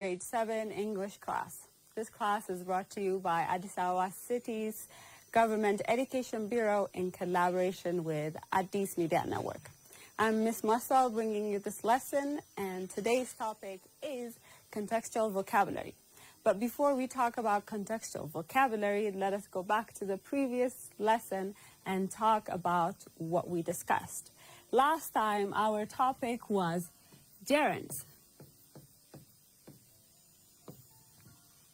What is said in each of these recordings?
Grade 7 English class. This class is brought to you by Addis Ababa City's Government Education Bureau in collaboration with Addis Media Network. I'm Miss Marcel bringing you this lesson, and today's topic is contextual vocabulary. But before we talk about contextual vocabulary, let us go back to the previous lesson and talk about what we discussed. Last time our topic was gerunds.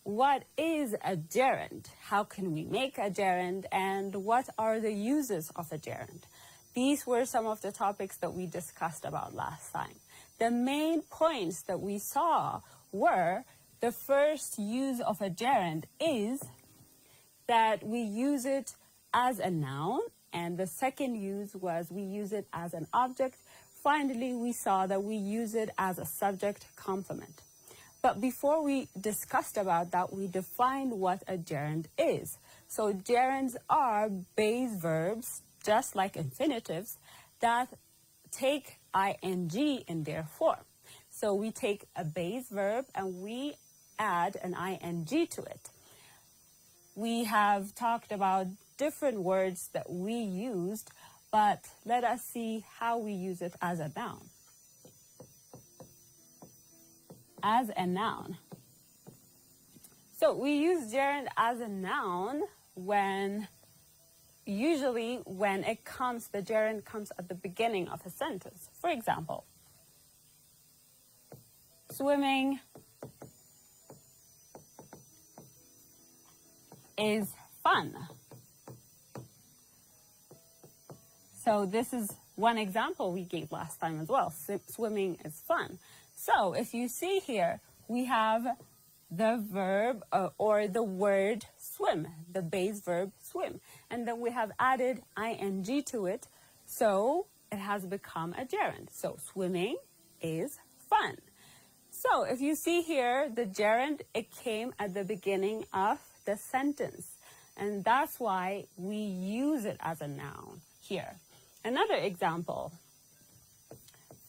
What is a gerund? How can we make a gerund? And what are the uses of a gerund? These were some of the topics that we discussed about last time. The main points that we saw were the first use of a gerund is that we use it as a noun, and the second use was we use it as an object. Finally, we saw that we use it as a subject complement. But before we discussed about that, we defined what a gerund is. So gerunds are base verbs, just like infinitives, that take ing in their form. So we take a base verb and we add an ing to it. We have talked about different words that we used, but let us see how we use it as a noun. As a noun. So we use gerund as a noun usually when the gerund comes at the beginning of a sentence. For example, swimming is fun. So this is one example we gave last time as well. Swimming is fun. So if you see here, we have the verb or the word swim, the base verb swim. And then we have added ing to it, so it has become a gerund. So swimming is fun. So if you see here, the gerund, it came at the beginning of the sentence. And that's why we use it as a noun here. Another example,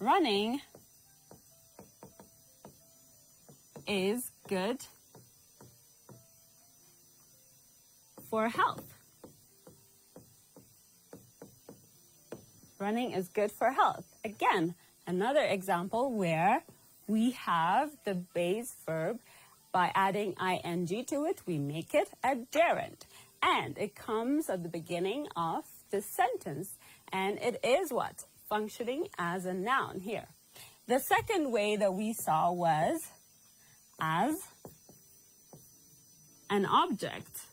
running is good for health. Running is good for health. Again, another example where we have the base verb. By adding ing to it, we make it a gerund. And it comes at the beginning of the sentence, and it is what? Functioning as a noun here. The second way that we saw was as an object.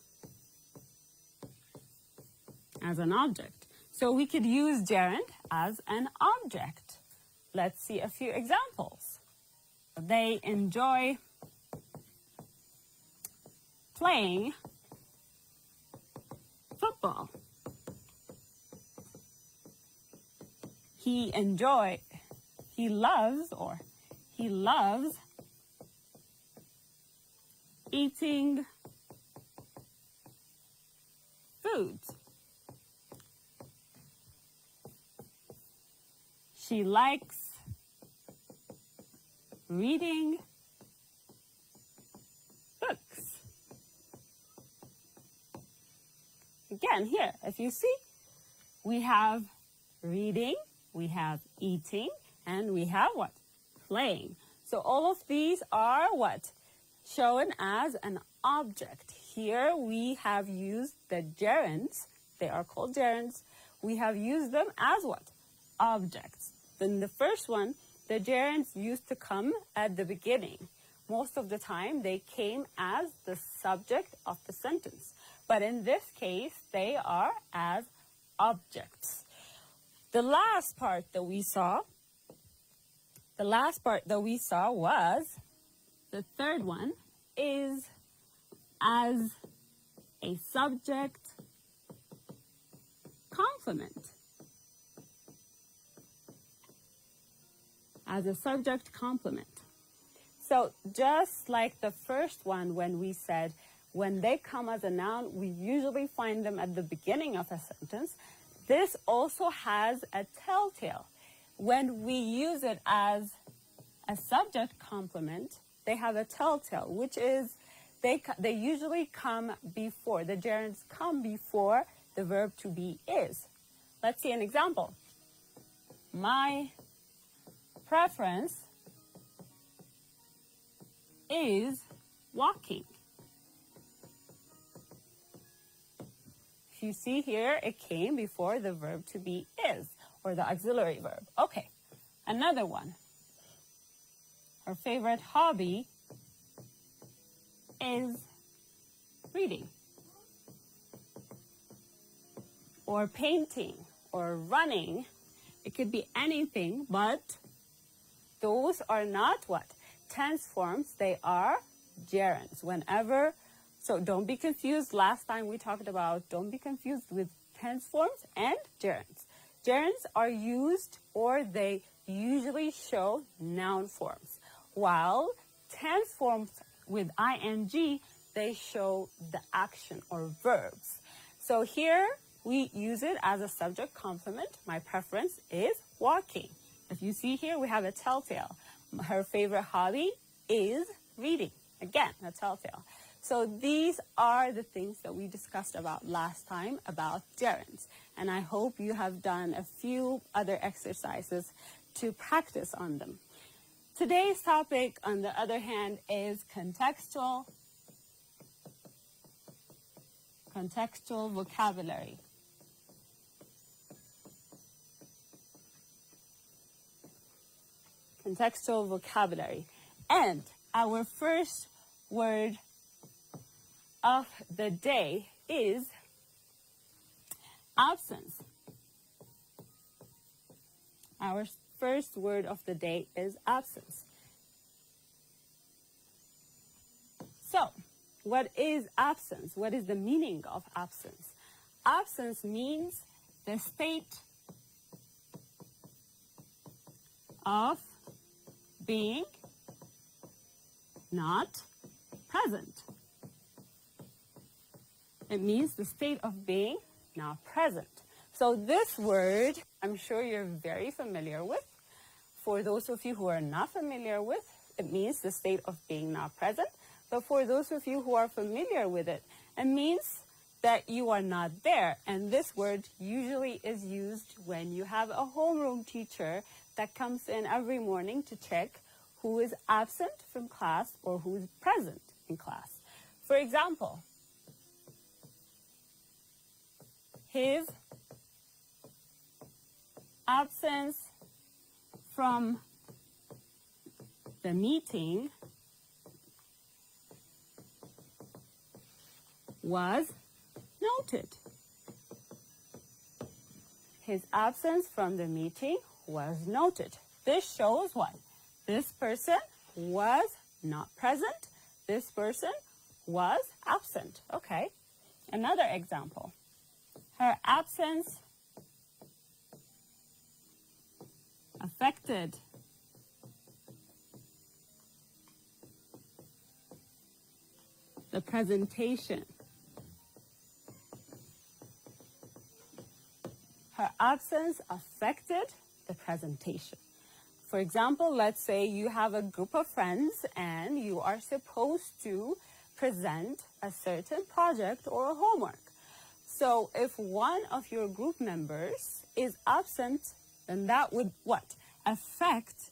As an object. So we could use gerund as an object. Let's see a few examples. They enjoy playing football. He loves eating foods. She likes reading books. Again, here, if you see, we have reading, we have eating, and we have what? Playing. So all of these are what? Shown as an object. Here we have used the gerunds. They are called gerunds. We have used them as what? Objects. Then the first one, the gerunds used to come at the beginning. Most of the time, they came as the subject of the sentence. But in this case, they are as objects. The last part that we saw was, the third one is as a subject complement. As a subject complement. So just like the first one, when we said when they come as a noun, we usually find them at the beginning of a sentence. This also has a telltale. When we use it as a subject complement, they have a telltale, which is they usually come before, the gerunds come before the verb to be is. Let's see an example. My preference is walking. If you see here, it came before the verb to be is, or the auxiliary verb. Okay, another one. Her favorite hobby is reading, or painting, or running. It could be anything, but those are not what? Tense forms. They are gerunds. So don't be confused. Last time we talked about don't be confused with tense forms and gerunds. Gerunds are used, or they usually show noun forms, while tense forms with ing, they show the action or verbs. So here we use it as a subject complement. My preference is walking. If you see here, we have a telltale. Her favorite hobby is reading. Again, a telltale. So these are the things that we discussed about last time about gerunds. And I hope you have done a few other exercises to practice on them. Today's topic, on the other hand, is contextual vocabulary. Contextual vocabulary. And our first word of the day is absence. Our first word of the day is absence. So, what is absence? What is the meaning of absence? Absence means the state of being not present. It means the state of being not present. So this word, I'm sure you're very familiar with. For those of you who are not familiar with, it means the state of being not present. But for those of you who are familiar with it, it means that you are not there. And this word usually is used when you have a homeroom teacher that comes in every morning to check who is absent from class or who is present in class. For example, his absence from the meeting was noted. His absence from the meeting was noted. This shows what? This person was not present. This person was absent. Okay. Another example. Her absence affected the presentation. Her absence affected the presentation. For example, let's say you have a group of friends and you are supposed to present a certain project or homework. So if one of your group members is absent, then that would what? Affect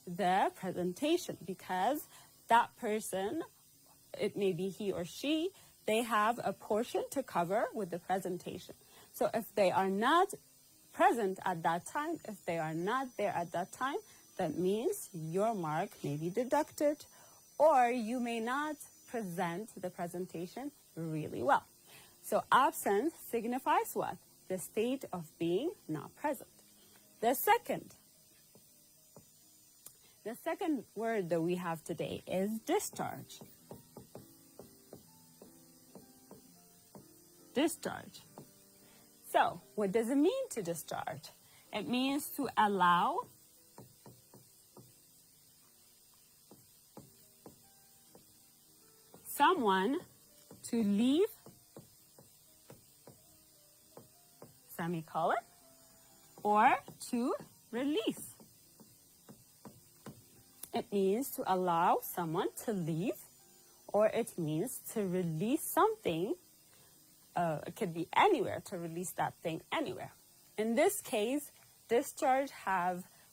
the presentation, because that person, it may be he or she, they have a portion to cover with the presentation. So if they are not present at that time, if they are not there at that time, that means your mark may be deducted, or you may not present the presentation really well. So absence signifies what? The state of being not present. The second word that we have today is discharge. Discharge. So, what does it mean to discharge? It means to allow someone to leave, semicolon, or to release. It means to allow someone to leave, or it means to release something. It could be anywhere, to release that thing anywhere. In this case, discharge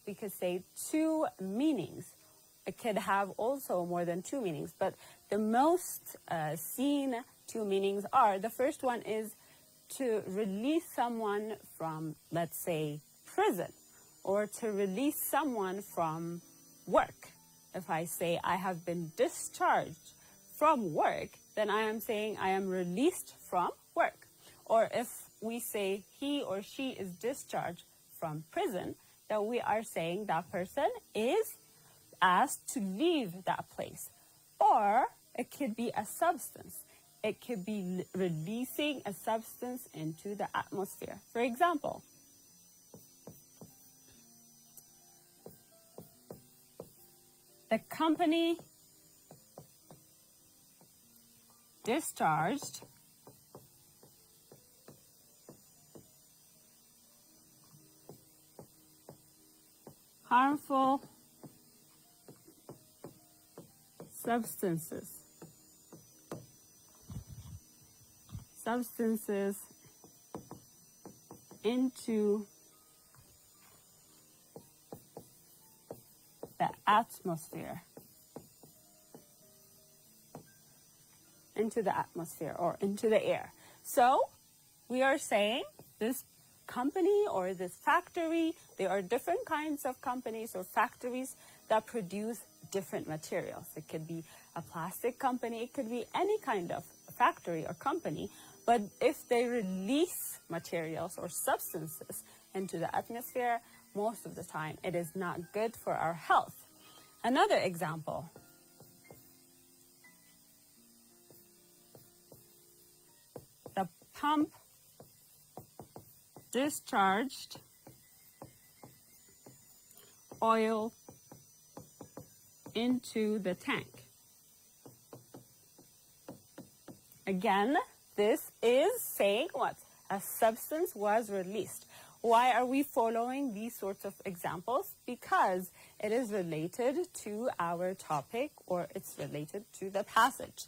we could say, two meanings. It could have also more than two meanings, but the most seen two meanings are, the first one is to release someone from, let's say, prison, or to release someone from work. If I say I have been discharged from work, then I am saying I am released from work. Or if we say he or she is discharged from prison, then we are saying that person is asked to leave that place. Or it could be a substance. It could be releasing a substance into the atmosphere. For example, the company discharged harmful substances into the atmosphere. Into the atmosphere or into the air. So we are saying this company or this factory, there are different kinds of companies or factories that produce different materials. It could be a plastic company, it could be any kind of factory or company, but if they release materials or substances into the atmosphere, most of the time it is not good for our health. Another example. The pump discharged oil into the tank. Again, this is saying what? A substance was released. Why are we following these sorts of examples? Because it is related to our topic, or it's related to the passage.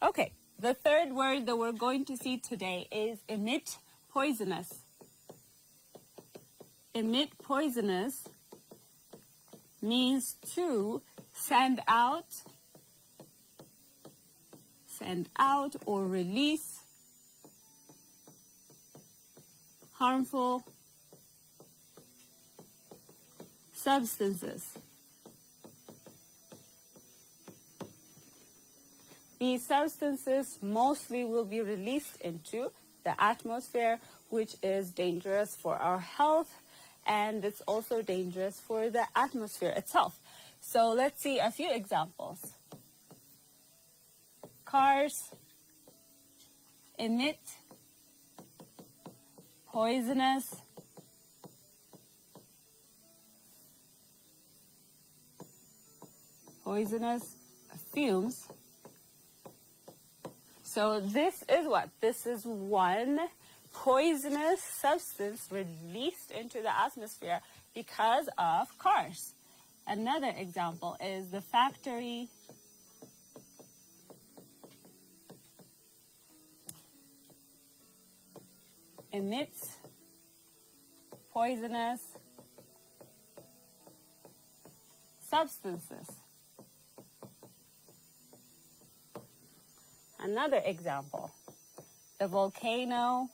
Okay, the third word that we're going to see today is emit poisonous. Emit poisonous means to send out or release harmful substances. These substances mostly will be released into the atmosphere, which is dangerous for our health, and it's also dangerous for the atmosphere itself. So let's see a few examples. Cars emit poisonous fumes. So this is what? This is one poisonous substance released into the atmosphere because of cars. Another example is the factory emits poisonous substances. Another example, the volcano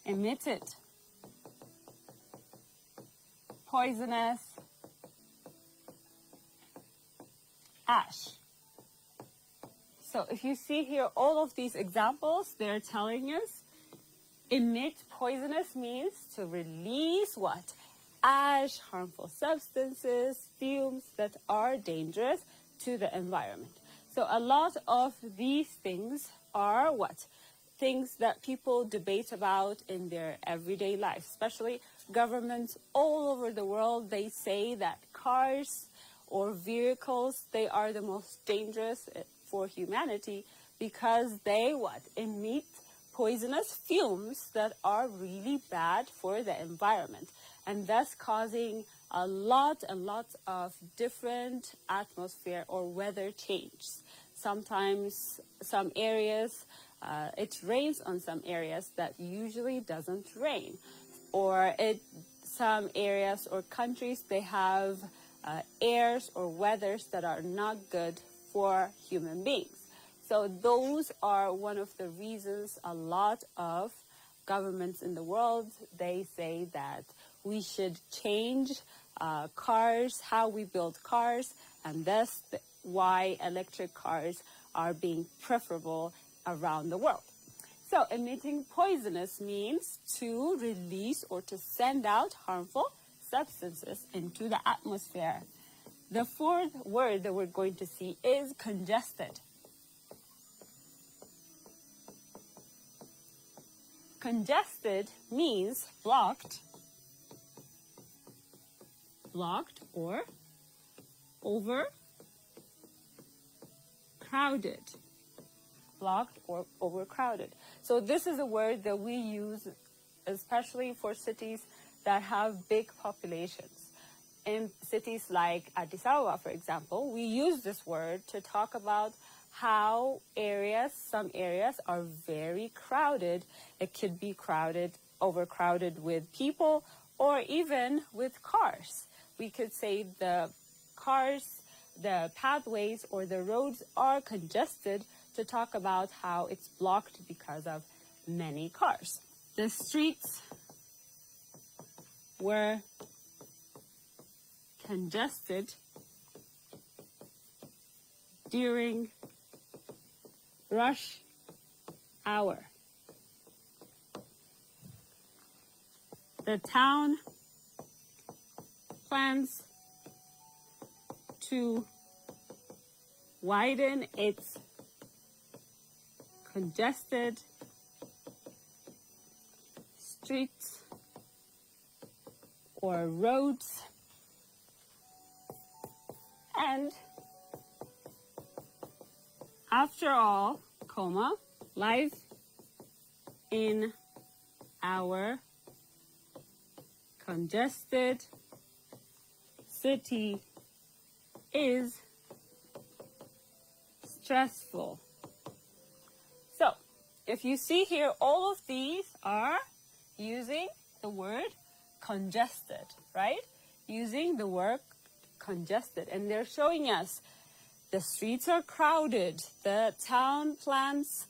emitted poisonous ash. So if you see here all of these examples, they're telling us emit poisonous means to release what? Ash, harmful substances, fumes that are dangerous to the environment. So a lot of these things are what? Things that people debate about in their everyday life, especially governments all over the world. They say that cars or vehicles, they are the most dangerous for humanity because they emit poisonous fumes that are really bad for the environment, and thus causing a lot and lots of different atmosphere or weather changes. Sometimes some areas, it rains on some areas that usually doesn't rain. Or some areas or countries, they have airs or weathers that are not good for human beings. So those are one of the reasons a lot of governments in the world, they say that we should change cars, how we build cars, and that's why electric cars are being preferable around the world. So emitting poisonous means to release or to send out harmful substances into the atmosphere. The fourth word that we're going to see is congested. Congested means blocked or overcrowded. Blocked or overcrowded. So this is a word that we use especially for cities that have big populations. In cities like Addis Ababa, for example, we use this word to talk about how some areas are very crowded. It could be overcrowded with people or even with cars. We could say the cars, the pathways or the roads are congested to talk about how it's blocked because of many cars. The streets were congested during rush hour. The town plans to widen its congested streets or roads, and after all, life in our congested city is stressful. So, if you see here, all of these are using the word congested, right? Using the word congested. And they're showing us the streets are crowded. The town plans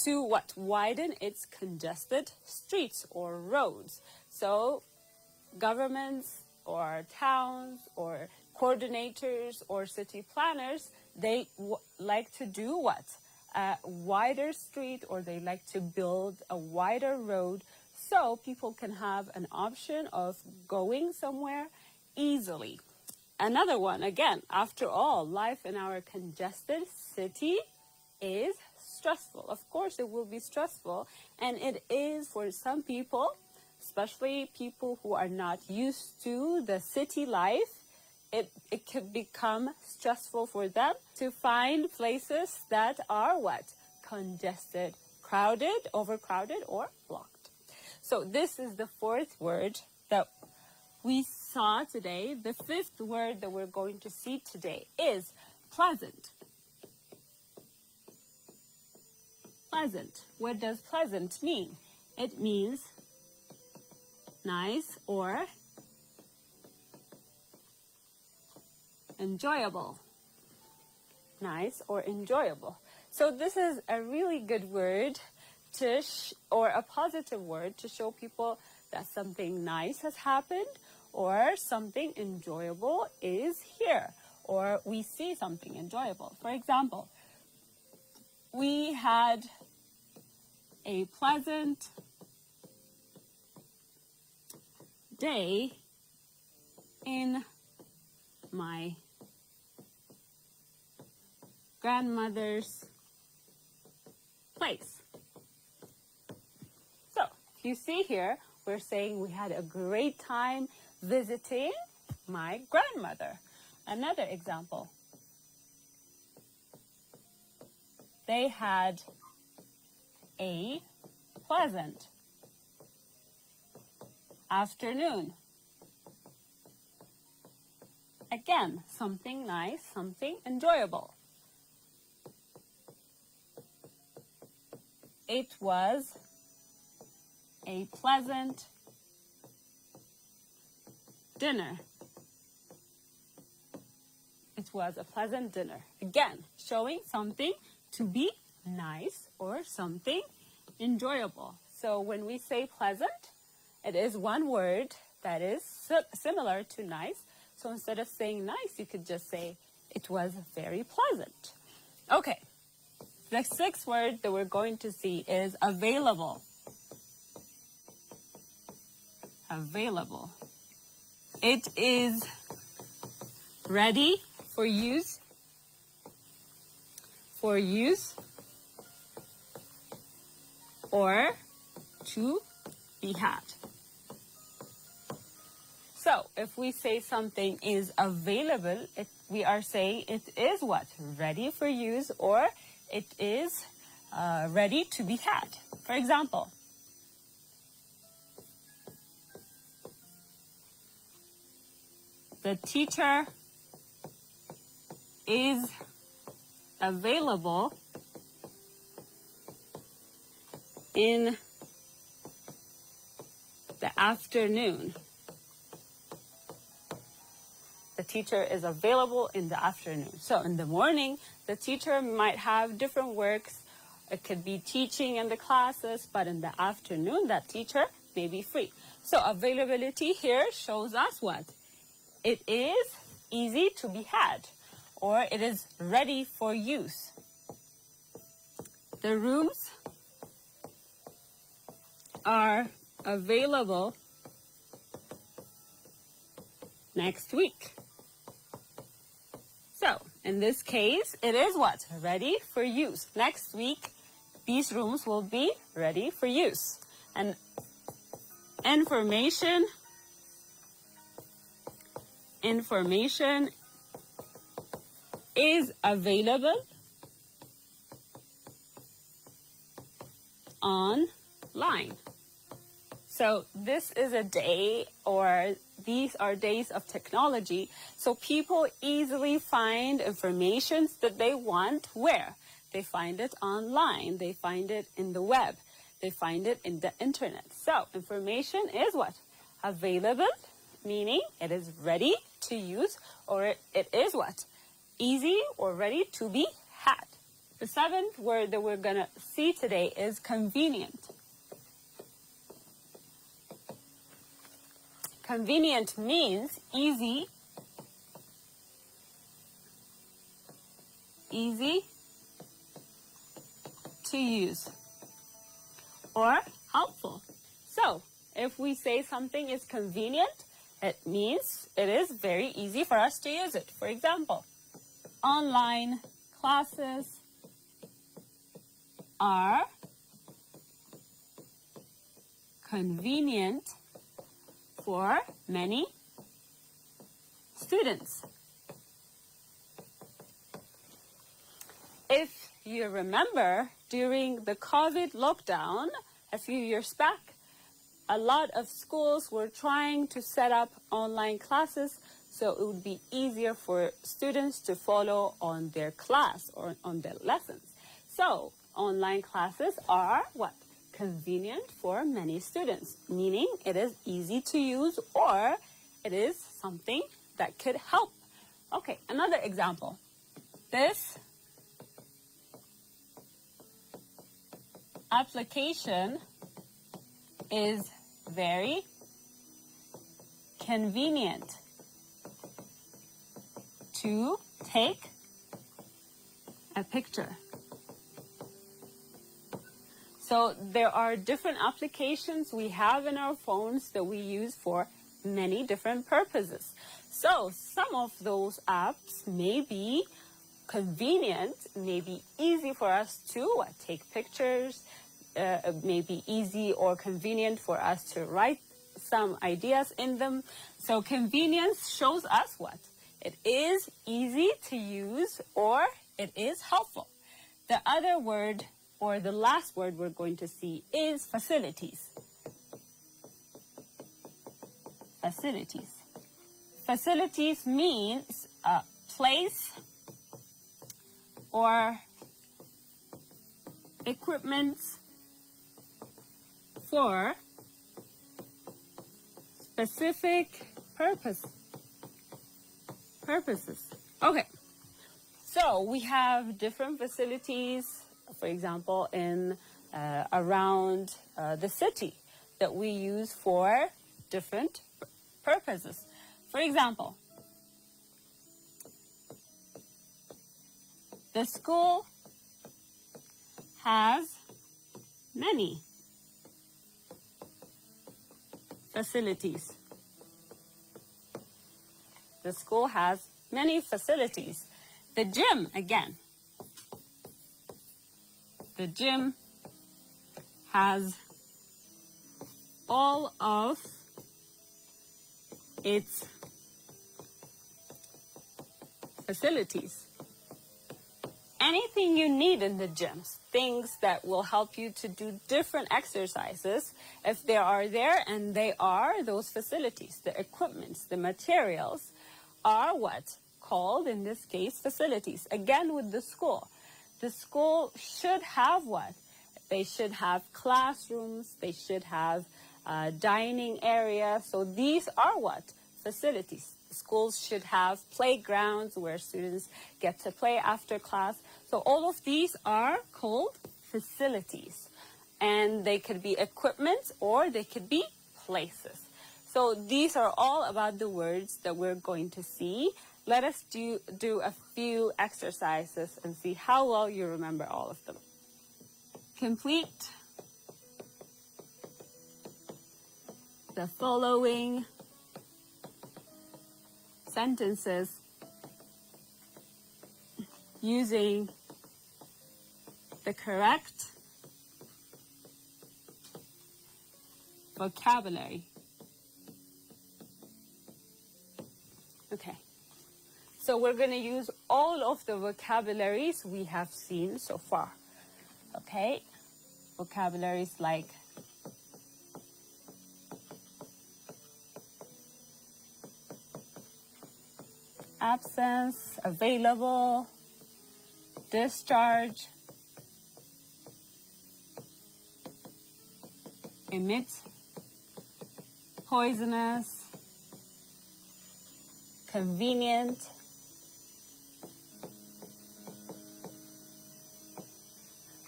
to widen its congested streets or roads. So governments or towns or coordinators or city planners, they like to do what? A wider street, or they like to build a wider road so people can have an option of going somewhere easily. Another one, again, after all, life in our congested city is stressful. Of course, it will be stressful, and it is for some people, especially people who are not used to the city life. It could become stressful for them to find places that are congested, crowded, overcrowded, or blocked. So this is the fourth word that we saw today. The fifth word that we're going to see today is pleasant. Pleasant. What does pleasant mean? It means nice or enjoyable. Nice or enjoyable. So this is a really good word or a positive word to show people that something nice has happened or something enjoyable is here, or we see something enjoyable. For example, we had a pleasant day in my grandmother's place. So, you see here, we're saying we had a great time visiting my grandmother. Another example. They had a pleasant afternoon Again, something nice, something enjoyable. It was a pleasant dinner. It was a pleasant dinner. Again, showing something to be nice or something enjoyable. So when we say pleasant, it is one word that is similar to nice. So instead of saying nice, you could just say it was very pleasant. Okay, the sixth word that we're going to see is available. Available. It is ready for use. For use. Or to be had. So if we say something is available, we are saying it is what? Ready for use, or it is ready to be had. For example, the teacher is available in the afternoon. The teacher is available in the afternoon. So in the morning, the teacher might have different works. It could be teaching in the classes, but in the afternoon, that teacher may be free. So availability here shows us what? It is easy to be had, or it is ready for use. The rooms are available next week. So, in this case, it is what? Ready for use. Next week, these rooms will be ready for use. And information is available online. So this is a day, or these are days of technology. So people easily find information that they want where? They find it online. They find it in the web. They find it in the internet. So information is what? Available, meaning it is ready to use, or it is what? Easy or ready to be had. The seventh word that we're going to see today is convenient. Convenient means easy to use, or helpful. So if we say something is convenient, it means it is very easy for us to use it. For example, online classes are convenient for many students. If you remember, during the COVID lockdown a few years back, a lot of schools were trying to set up online classes so it would be easier for students to follow on their class or on their lessons. So online classes are what? Convenient for many students, meaning it is easy to use, or it is something that could help. Okay, another example. This application is very convenient to take a picture. So there are different applications we have in our phones that we use for many different purposes. So some of those apps may be convenient, may be easy for us to take pictures, may be easy or convenient for us to write some ideas in them. So convenience shows us what? It is easy to use, or it is helpful. The other word, or the last word we're going to see, is facilities. Facilities. Facilities means a place or equipment for specific purposes. Okay, so we have different facilities, for example, in around the city that we use for different purposes. For example, the school has many facilities. The school has many facilities. The gym, again. The gym has all of its facilities. Anything you need in the gyms, things that will help you to do different exercises, if they are there, and they are those facilities, the equipments, the materials, are what? Called, in this case, facilities. Again, with the school should have what? They should have classrooms, they should have dining area. So these are what? Facilities. Schools should have playgrounds where students get to play after class. So all of these are called facilities. And they could be equipment or they could be places. So these are all about the words that we're going to see. Let us do a few exercises and see how well you remember all of them. Complete the following sentences using the correct vocabulary. Okay, so we're going to use all of the vocabularies we have seen so far. Okay, vocabularies like absence, available, discharge, emit, poisonous, convenient,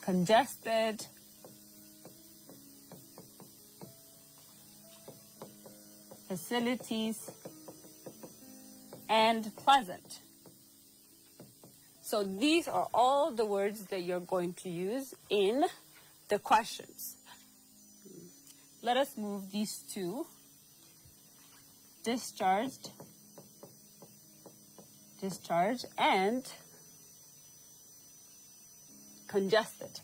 congested, facilities, and pleasant. So these are all the words that you're going to use in the questions. Let us move these two. Discharged, discharge, and congested.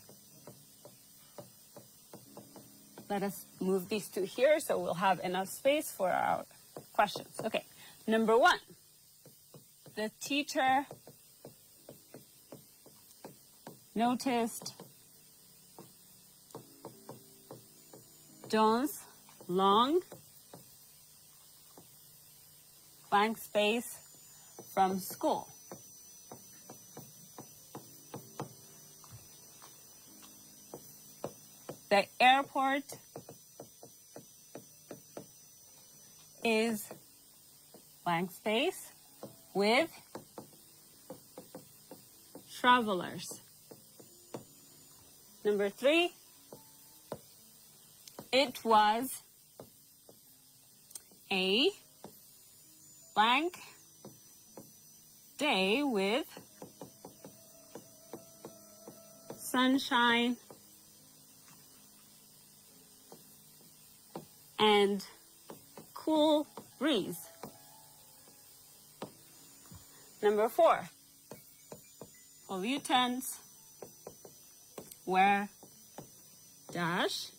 Let us move these two here so we'll have enough space for our questions. Okay, number one. The teacher noticed John's long blank space from school. The airport is blank space with travelers. Number three, it was a blank day with sunshine and cool breeze. Number four, pollutants were dash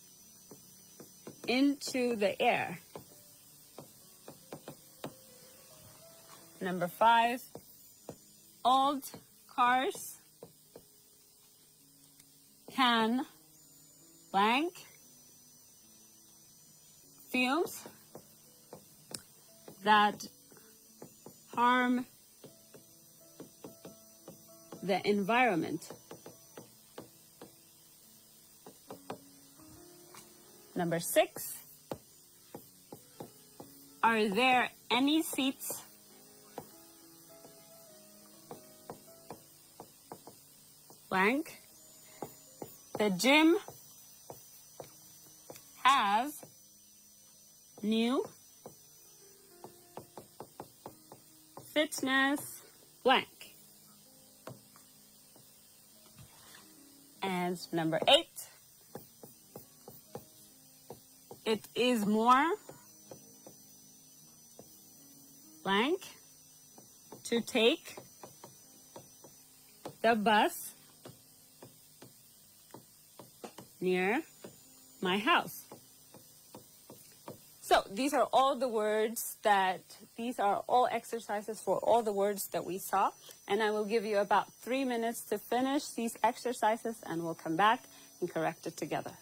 into the air. Number five, old cars can blank fumes that harm the environment. Number 6, are there any seats blank? The gym has new fitness blank. And number 8, it is more blank to take the bus near my house. So these are all exercises for all the words that we saw. And I will give you about 3 minutes to finish these exercises, and we'll come back and correct it together.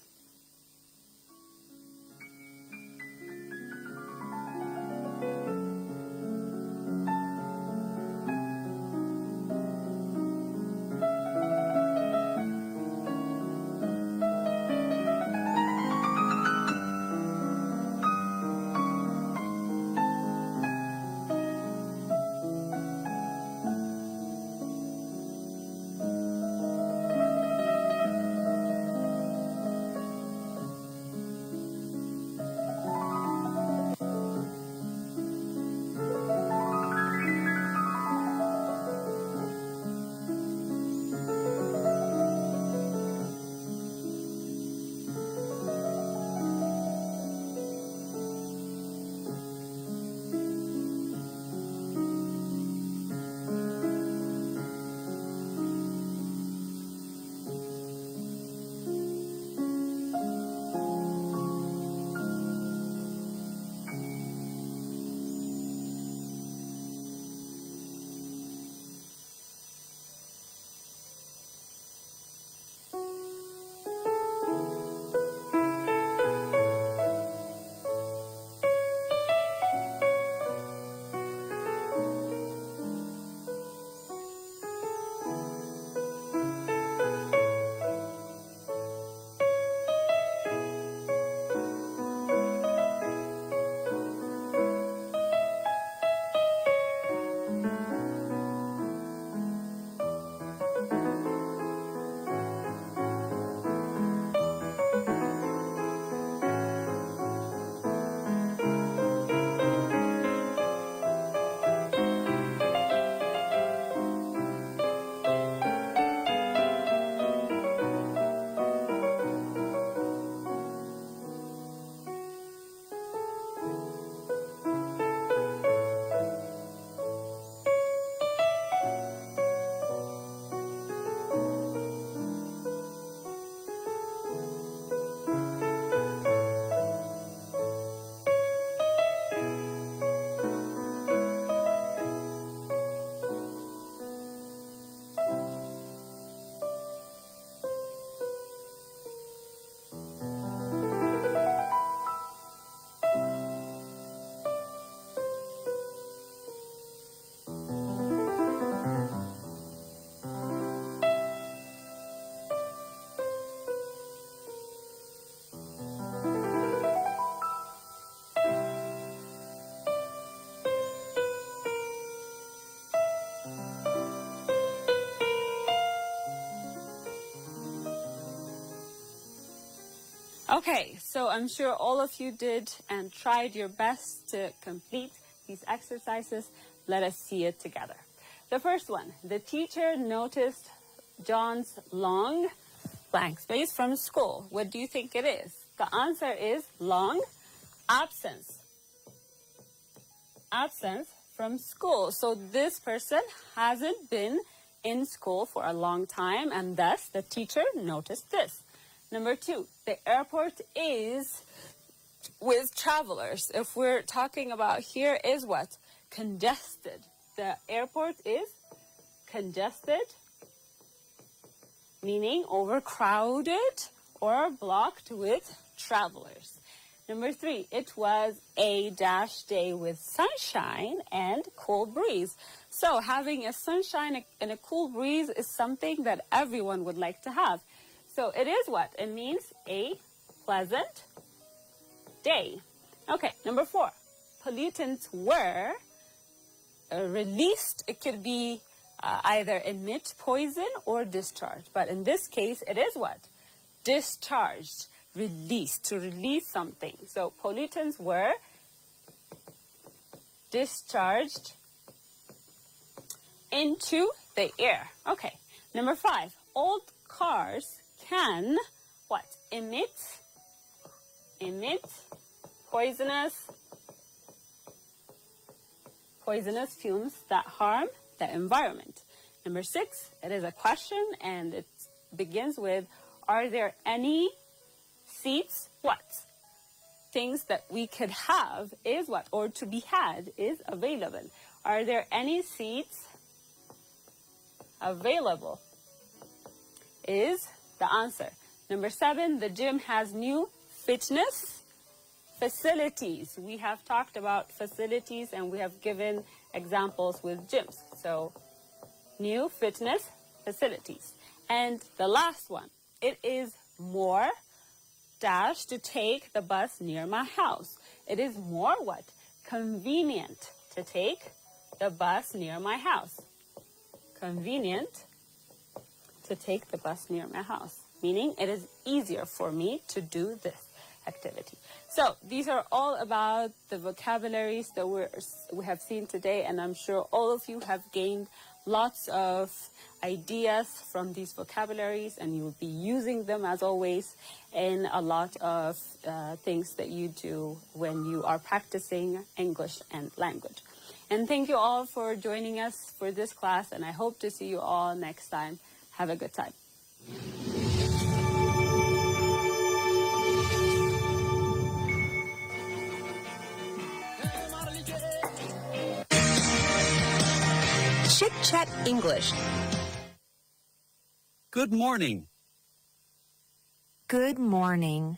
Okay, so I'm sure all of you did and tried your best to complete these exercises. Let us see it together. The first one, the teacher noticed John's long blank space from school. What do you think it is? The answer is long absence. Absence from school. So this person hasn't been in school for a long time, and thus the teacher noticed this. Number 2, the airport is with travelers. If we're talking about here is what? Congested. The airport is congested, meaning overcrowded or blocked with travelers. Number 3, it was a dash day with sunshine and cool breeze. So having a sunshine and a cool breeze is something that everyone would like to have. So it is what? It means a pleasant day. Okay, number 4, pollutants were released. It could be either emit poison or discharge. But in this case, it is what? Discharged, released, to release something. So pollutants were discharged into the air. Okay, number 5, old cars can what? Emit poisonous fumes that harm the environment. Number 6, it is a question and it begins with, are there any seats? What? Things that we could have is what? Or to be had is available. Are there any seats available? Is the answer. Number 7, the gym has new fitness facilities. We have talked about facilities and we have given examples with gyms. So, new fitness facilities. And the last one, it is more dash to take the bus near my house. It is more what? Convenient to take the bus near my house. Convenient to take the bus near my house, meaning it is easier for me to do this activity. So these are all about the vocabularies that we have seen today, and I'm sure all of you have gained lots of ideas from these vocabularies, and you will be using them as always in a lot of things that you do when you are practicing English and language. And thank you all for joining us for this class, and I hope to see you all next time. Have a good time. Chit Chat English. Good morning. Good morning.